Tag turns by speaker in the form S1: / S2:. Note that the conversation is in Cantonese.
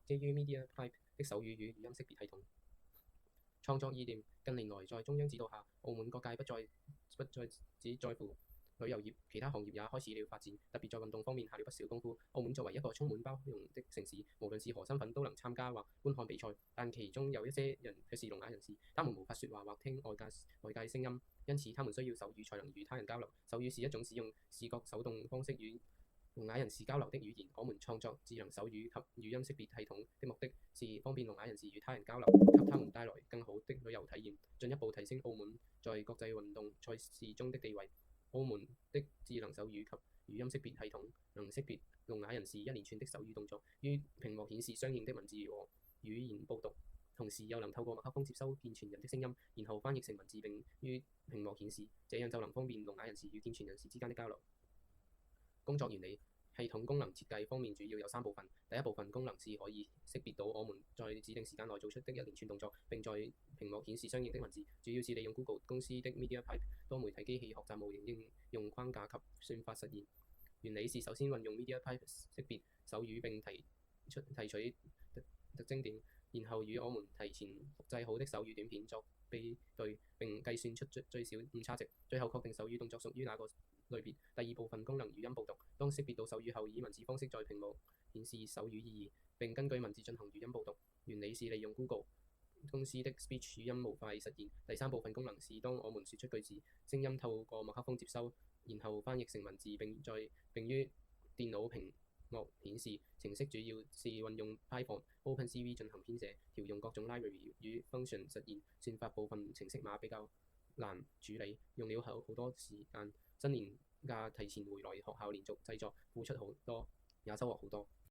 S1: 基於 MediaPipe 的手語與語音識別系統。創作意念。近年來，在中央指導下，澳門各界不再只在乎旅遊業，其他行業也開始了發展，特別在運動方面下了不少功夫。澳門作為一個充滿包容的城市，無論是何身份都能參加或觀看比賽，但其中有一些人卻是聾啞人士，他們無法說話或聽外界聲音，因此他們需要手語才能與他人交流。手語是一種使用視覺手動方式與聾啞人士交流的語言。我們創作智能手語及語音識別系統的目的是方便聾啞人士與他人交流，給他們帶來更好的旅遊體驗，進一步提升澳門在國際運動賽事中的地位。澳門的智能手語及語音識別系統能識別聾啞人士一連串的手語動作，於屏幕顯示相應的文字和語言報讀，同時又能透過麥克風接收健全人的聲音，然後翻譯成文字並於屏幕顯示，這樣就能方便聾啞人士與健全人士之間的交流。工作原理。系統功能設計方面主要有3部分。第一部分功能是可以識別到我們在指定時間內做出的一連串動作，並在屏幕顯示相應的文字，主要是利用 Google 公司的 MediaPipe 多媒體機器學習模型應用框架及算法實現。原理是首先運用 MediaPipe 識別手語並提取特徵點，然後與我們提前複製好的手語短片作比對，並計算出最小誤差值，最後確定手語動作屬於哪個類別。第二部分功能語音報讀，當識別到手語後，以文字方式在屏幕顯示手語意義，並根據文字進行語音報讀。原理是利用 Google 公司的 Speech 語音模塊實現。第三部分功能是當我們說出句子，聲音透過麥克風接收，然後翻譯成文字並於電腦屏幕顯示。程式主要是運用 Python、OpenCV 進行編寫，調用各種 library 與 function 實現。算法部分程式碼比較難處理，用了好多時間。新年假提前回來學校連續製作，付出好多，也收穫好多。